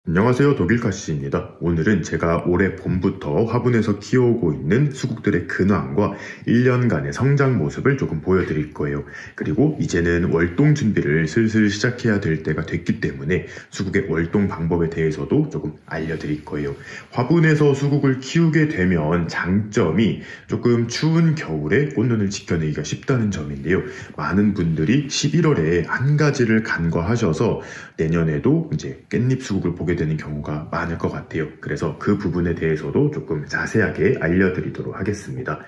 안녕하세요, 독일카씨입니다. 오늘은 제가 올해 봄부터 화분에서 키워오고 있는 수국들의 근황과 1년간의 성장 모습을 조금 보여드릴 거예요. 그리고 이제는 월동 준비를 슬슬 시작해야 될 때가 됐기 때문에 수국의 월동 방법에 대해서도 조금 알려드릴 거예요. 화분에서 수국을 키우게 되면 장점이 조금 추운 겨울에 꽃눈을 지켜내기가 쉽다는 점인데요. 많은 분들이 11월에 한 가지를 간과하셔서 내년에도 이제 깻잎 수국을 보게 되는 경우가 많을 것 같아요. 그래서 그 부분에 대해서도 조금 자세하게 알려드리도록 하겠습니다.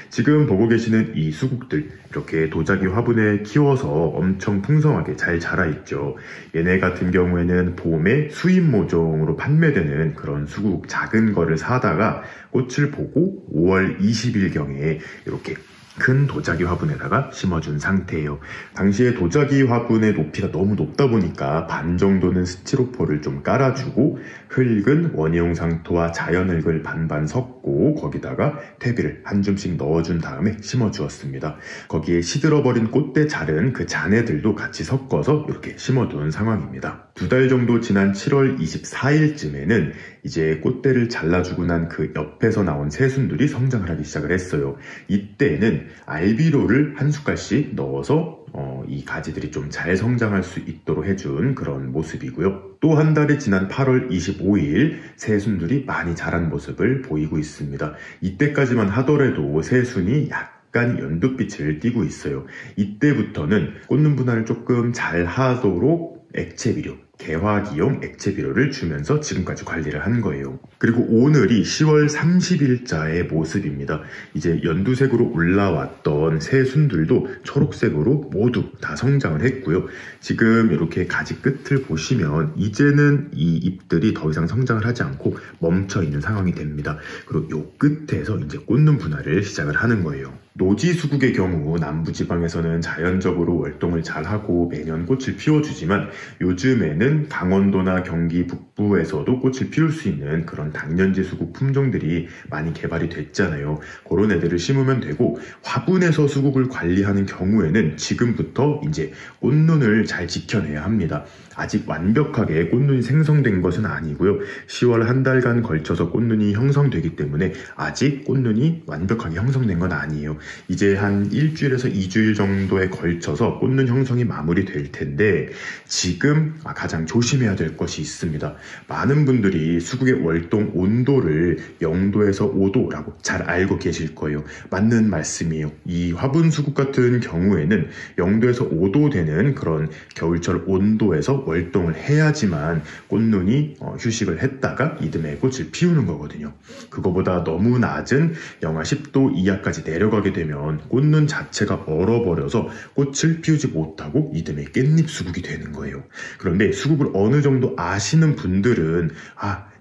지금 보고 계시는 이 수국들, 이렇게 도자기 화분에 키워서 엄청 풍성하게 잘 자라있죠. 얘네 같은 경우에는 봄에 수입 모종으로 판매되는 그런 수국 작은 거를 사다가 꽃을 보고 5월 20일경에 이렇게 큰 도자기 화분에다가 심어준 상태예요. 당시에 도자기 화분의 높이가 너무 높다 보니까 반 정도는 스티로포를 좀 깔아주고 흙은 원예용 상토와 자연흙을 반반 섞고 거기다가 퇴비를 한 줌씩 넣어준 다음에 심어주었습니다. 거기에 시들어버린 꽃대 자른 그 잔해들도 같이 섞어서 이렇게 심어둔 상황입니다. 2달 정도 지난 7월 24일쯤에는 이제 꽃대를 잘라주고 난 그 옆에서 나온 새순들이 성장을 하기 시작을 했어요. 이때는 알비로를 한 숟갈씩 넣어서 이 가지들이 좀 잘 성장할 수 있도록 해준 그런 모습이고요. 또 한 달이 지난 8월 25일 새순들이 많이 자란 모습을 보이고 있습니다. 이때까지만 하더라도 새순이 약간 연두빛을 띠고 있어요. 이때부터는 꽃눈 분할을 조금 잘 하도록 액체비료, 개화기용 액체비료를 주면서 지금까지 관리를 한 거예요. 그리고 오늘이 10월 30일자의 모습입니다. 이제 연두색으로 올라왔던 새순들도 초록색으로 모두 다 성장을 했고요. 지금 이렇게 가지 끝을 보시면 이제는 이 잎들이 더 이상 성장을 하지 않고 멈춰 있는 상황이 됩니다. 그리고 요 끝에서 이제 꽃눈 분할을 시작을 하는 거예요. 노지 수국의 경우 남부지방에서는 자연적으로 월동을 잘하고 매년 꽃을 피워주지만 요즘에는 강원도나 경기 북부에서도 꽃을 피울 수 있는 그런 당년지 수국 품종들이 많이 개발이 됐잖아요. 그런 애들을 심으면 되고, 화분에서 수국을 관리하는 경우에는 지금부터 이제 꽃눈을 잘 지켜내야 합니다. 아직 완벽하게 꽃눈이 생성된 것은 아니고요. 10월 한 달간 걸쳐서 꽃눈이 형성되기 때문에 아직 꽃눈이 완벽하게 형성된 건 아니에요. 이제 한 일주일에서 2주일 정도에 걸쳐서 꽃눈 형성이 마무리될 텐데, 지금 가장 조심해야 될 것이 있습니다. 많은 분들이 수국의 월동 온도를 0도에서 5도라고 잘 알고 계실 거예요. 맞는 말씀이에요. 이 화분 수국 같은 경우에는 0도에서 5도 되는 그런 겨울철 온도에서 월동을 해야지만 꽃눈이 휴식을 했다가 이듬해 꽃을 피우는 거거든요. 그거보다 너무 낮은 영하 10도 이하까지 내려가게 되면 꽃눈 자체가 얼어버려서 꽃을 피우지 못하고 이듬해 깻잎 수국이 되는 거예요. 그런데 수국을 어느 정도 아시는 분들은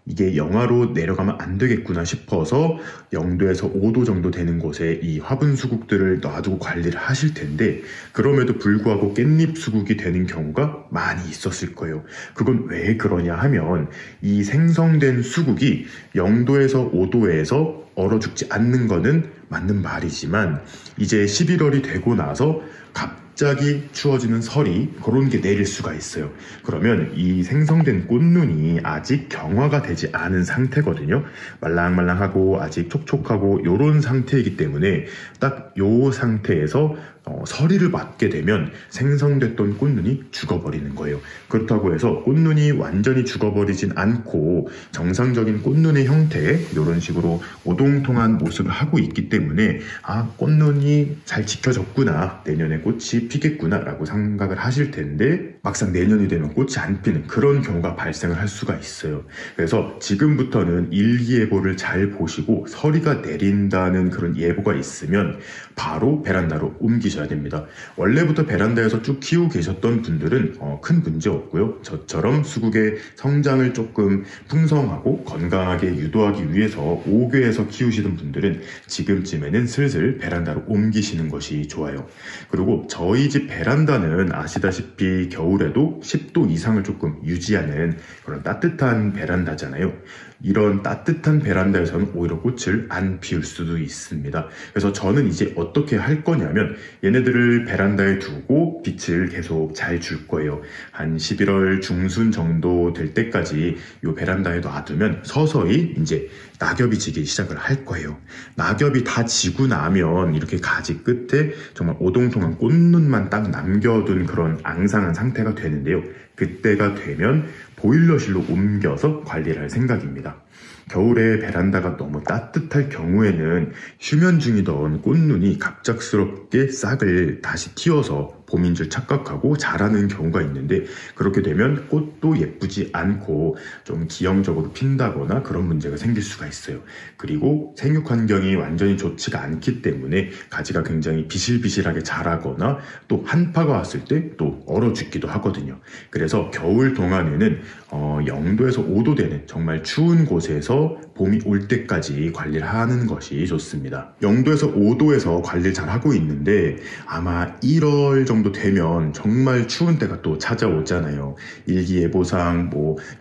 이게 영하로 내려가면 안 되겠구나 싶어서 0도에서 5도 정도 되는 곳에 이 화분 수국들을 놔두고 관리를 하실 텐데, 그럼에도 불구하고 깻잎 수국이 되는 경우가 많이 있었을 거예요. 그건 왜 그러냐 하면 이 생성된 수국이 0도에서 5도에서 얼어 죽지 않는 거는 맞는 말이지만 이제 11월이 되고 나서 갑자기 추워지는 설이 그런 게 내릴 수가 있어요. 그러면 이 생성된 꽃눈이 아직 경화가 되지 않은 상태거든요. 말랑말랑하고 아직 촉촉하고 요런 상태이기 때문에 딱 요 상태에서 서리를 맞게 되면 생성됐던 꽃눈이 죽어버리는 거예요. 그렇다고 해서 꽃눈이 완전히 죽어버리진 않고 정상적인 꽃눈의 형태에 이런 식으로 오동통한 모습을 하고 있기 때문에 꽃눈이 잘 지켜졌구나, 내년에 꽃이 피겠구나 라고 생각을 하실 텐데, 막상 내년이 되면 꽃이 안 피는 그런 경우가 발생을 할 수가 있어요. 그래서 지금부터는 일기예보를 잘 보시고 서리가 내린다는 그런 예보가 있으면 바로 베란다로 옮기셔야 됩니다. 원래부터 베란다에서 쭉 키우고 계셨던 분들은 큰 문제 없고요. 저처럼 수국의 성장을 조금 풍성하고 건강하게 유도하기 위해서 5궤에서 키우시던 분들은 지금쯤에는 슬슬 베란다로 옮기시는 것이 좋아요. 그리고 저희 집 베란다는 아시다시피 겨울 겨울에도 10도 이상을 조금 유지하는 그런 따뜻한 베란다잖아요. 이런 따뜻한 베란다에서는 오히려 꽃을 안 피울 수도 있습니다. 그래서 저는 이제 어떻게 할 거냐면 얘네들을 베란다에 두고 빛을 계속 잘 줄 거예요. 한 11월 중순 정도 될 때까지 이 베란다에 놔두면 서서히 이제 낙엽이 지기 시작을 할 거예요. 낙엽이 다 지고 나면 이렇게 가지 끝에 정말 오동통한 꽃눈만 딱 남겨둔 그런 앙상한 상태가 되는데요. 그때가 되면 보일러실로 옮겨서 관리를 할 생각입니다. 겨울에 베란다가 너무 따뜻할 경우에는 휴면 중이던 꽃눈이 갑작스럽게 싹을 다시 틔워서 봄인 줄 착각하고 자라는 경우가 있는데, 그렇게 되면 꽃도 예쁘지 않고 좀 기형적으로 핀다거나 그런 문제가 생길 수가 있어요. 그리고 생육 환경이 완전히 좋지가 않기 때문에 가지가 굉장히 비실비실하게 자라거나 또 한파가 왔을 때 또 얼어 죽기도 하거든요. 그래서 겨울 동안에는 0도에서 5도 되는 정말 추운 곳에서 봄이 올 때까지 관리를 하는 것이 좋습니다. 0도에서 5도에서 관리를 잘 하고 있는데 아마 1월 정도 되면 정말 추운 때가 또 찾아오잖아요. 일기예보상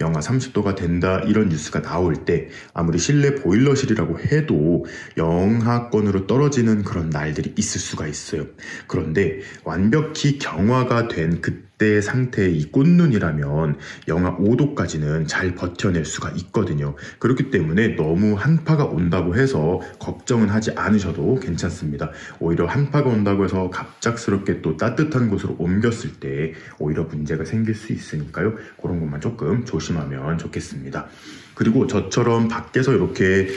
영하 30도가 된다 이런 뉴스가 나올 때 아무리 실내 보일러실이라고 해도 영하권으로 떨어지는 그런 날들이 있을 수가 있어요. 그런데 완벽히 경화가 된 그때 상태의 이 꽃눈이라면 영하 5도까지는 잘 버텨낼 수가 있거든요. 그렇기 때문에 너무 한파가 온다고 해서 걱정은 하지 않으셔도 괜찮습니다. 오히려 한파가 온다고 해서 갑작스럽게 또 따뜻한 곳으로 옮겼을 때 오히려 문제가 생길 수 있으니까요. 그런 것만 조금 조심하면 좋겠습니다. 그리고 저처럼 밖에서 이렇게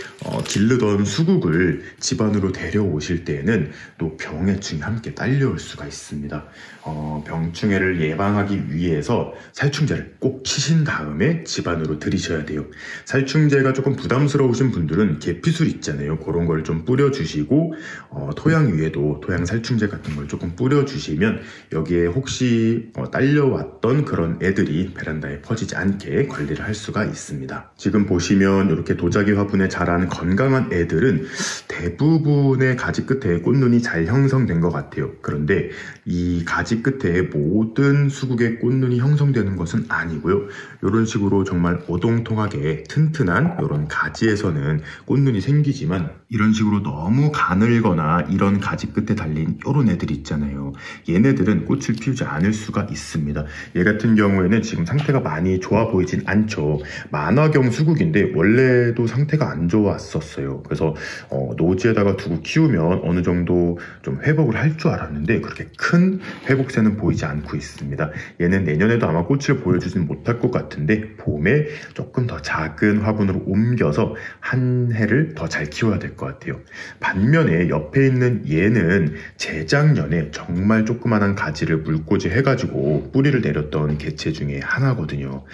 기르던 수국을 집 안으로 데려오실 때에는 또 병해충이 함께 딸려올 수가 있습니다. 병충해를 예방하기 위해서 살충제를 꼭 치신 다음에 집 안으로 들이셔야 돼요. 살충제가 조금 부담스러우신 분들은 계피술 있잖아요. 그런 걸 좀 뿌려주시고 토양 위에도 토양 살충제 같은 걸 조금 뿌려주시면 여기에 혹시 딸려왔던 그런 애들이 베란다에 퍼지지 않게 관리를 할 수가 있습니다. 지금 보시면 이렇게 도자기 화분에 자란 건강한 애들은 대부분의 가지 끝에 꽃눈이 잘 형성된 것 같아요. 그런데 이 가지 끝에 모든 수국의 꽃눈이 형성되는 것은 아니고요. 이런 식으로 정말 오동통하게 튼튼한 이런 가지에서는 꽃눈이 생기지만, 이런 식으로 너무 가늘거나 이런 가지 끝에 달린 이런 애들 있잖아요. 얘네들은 꽃을 피우지 않을 수가 있습니다. 얘 같은 경우에는 지금 상태가 많이 좋아 보이진 않죠. 만화경 수국인데 원래도 상태가 안 좋았었어요. 그래서 노지에다가 두고 키우면 어느 정도 좀 회복을 할 줄 알았는데 그렇게 큰 회복세는 보이지 않고 있습니다. 얘는 내년에도 아마 꽃을 보여주진 못할 것 같은데 봄에 조금 더 작은 화분으로 옮겨서 한 해를 더 잘 키워야 될 것 같아요. 반면에 옆에 있는 얘는 재작년에 정말 조그만한 가지를 물꽂이 해가지고 뿌리를 내렸던 개체 중에 하나거든요.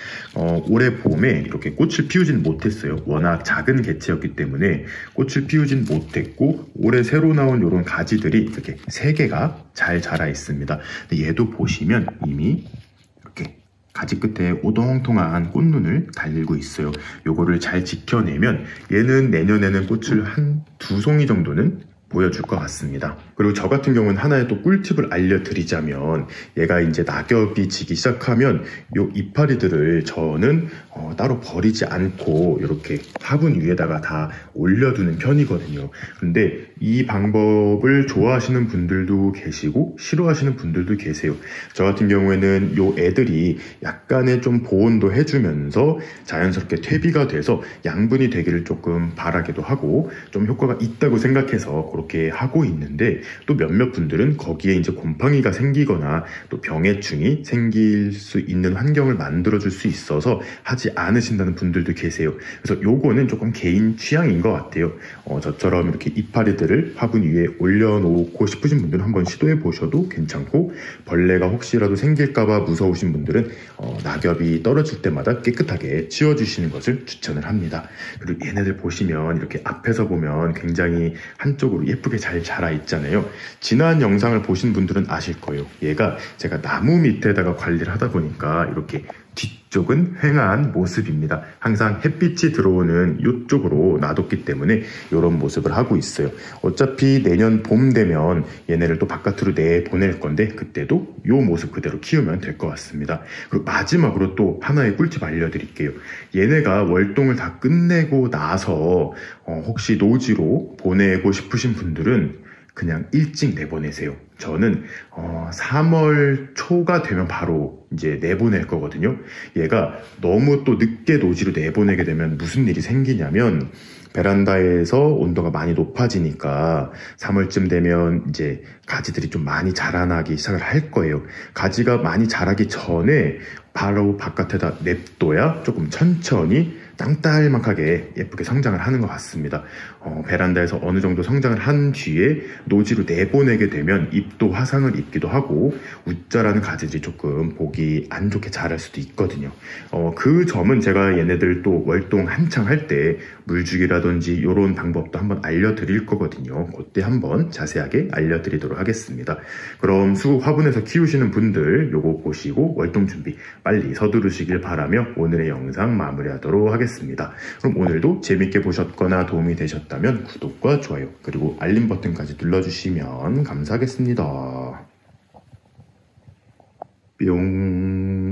올해 봄에 이렇게 꽃을 피우진 못했어요. 워낙 작은 개체였기 때문에 꽃을 피우진 못했고, 올해 새로 나온 이런 가지들이 이렇게 3개가 잘 자라 있습니다. 근데 얘도 보시면 이미 이렇게 가지 끝에 오동통한 꽃눈을 달리고 있어요. 요거를 잘 지켜내면 얘는 내년에는 꽃을 한 2송이 정도는 보여줄 것 같습니다. 그리고 저 같은 경우는 하나의 또 꿀팁을 알려드리자면, 얘가 이제 낙엽이 지기 시작하면 요 이파리들을 저는 따로 버리지 않고 이렇게 화분 위에다가 다 올려두는 편이거든요. 근데 이 방법을 좋아하시는 분들도 계시고 싫어하시는 분들도 계세요. 저 같은 경우에는 요 애들이 약간의 좀 보온도 해주면서 자연스럽게 퇴비가 돼서 양분이 되기를 조금 바라기도 하고 좀 효과가 있다고 생각해서 그렇게 하고 있는데, 또 몇몇 분들은 거기에 이제 곰팡이가 생기거나 또 병해충이 생길 수 있는 환경을 만들어줄 수 있어서 하지 않으신다는 분들도 계세요. 그래서 요거는 조금 개인 취향인 것 같아요. 저처럼 이렇게 이파리들을 화분 위에 올려놓고 싶으신 분들은 한번 시도해 보셔도 괜찮고, 벌레가 혹시라도 생길까봐 무서우신 분들은 낙엽이 떨어질 때마다 깨끗하게 치워주시는 것을 추천을 합니다. 그리고 얘네들 보시면 이렇게 앞에서 보면 굉장히 한쪽으로 예쁘게 잘 자라 있잖아요. 지난 영상을 보신 분들은 아실 거예요. 얘가 제가 나무 밑에다가 관리를 하다 보니까 이렇게 이쪽은 휑한 모습입니다. 항상 햇빛이 들어오는 이쪽으로 놔뒀기 때문에 이런 모습을 하고 있어요. 어차피 내년 봄 되면 얘네를 또 바깥으로 내보낼 건데 그때도 이 모습 그대로 키우면 될 것 같습니다. 그리고 마지막으로 또 하나의 꿀팁 알려드릴게요. 얘네가 월동을 다 끝내고 나서 혹시 노지로 보내고 싶으신 분들은 그냥 일찍 내보내세요. 저는 3월 초가 되면 바로 이제 내보낼 거거든요. 얘가 너무 또 늦게 노지로 내보내게 되면 무슨 일이 생기냐면 베란다에서 온도가 많이 높아지니까 3월쯤 되면 이제 가지들이 좀 많이 자라나기 시작을 할 거예요. 가지가 많이 자라기 전에 바로 바깥에다 냅둬야 조금 천천히 땅딸막하게 예쁘게 성장을 하는 것 같습니다. 베란다에서 어느 정도 성장을 한 뒤에 노지로 내보내게 되면 잎도 화상을 입기도 하고 웃자라는 가지들이 조금 보기 안 좋게 자랄 수도 있거든요. 그 점은 제가 얘네들 또 월동 한창 할 때 물주기라든지 이런 방법도 한번 알려드릴 거거든요. 그때 한번 자세하게 알려드리도록 하겠습니다. 그럼 수국 화분에서 키우시는 분들 요거 보시고 월동 준비 빨리 서두르시길 바라며 오늘의 영상 마무리하도록 하겠습니다. 그럼 오늘도 재밌게 보셨거나 도움이 되셨다면 구독과 좋아요 그리고 알림 버튼까지 눌러주시면 감사하겠습니다. 뿅.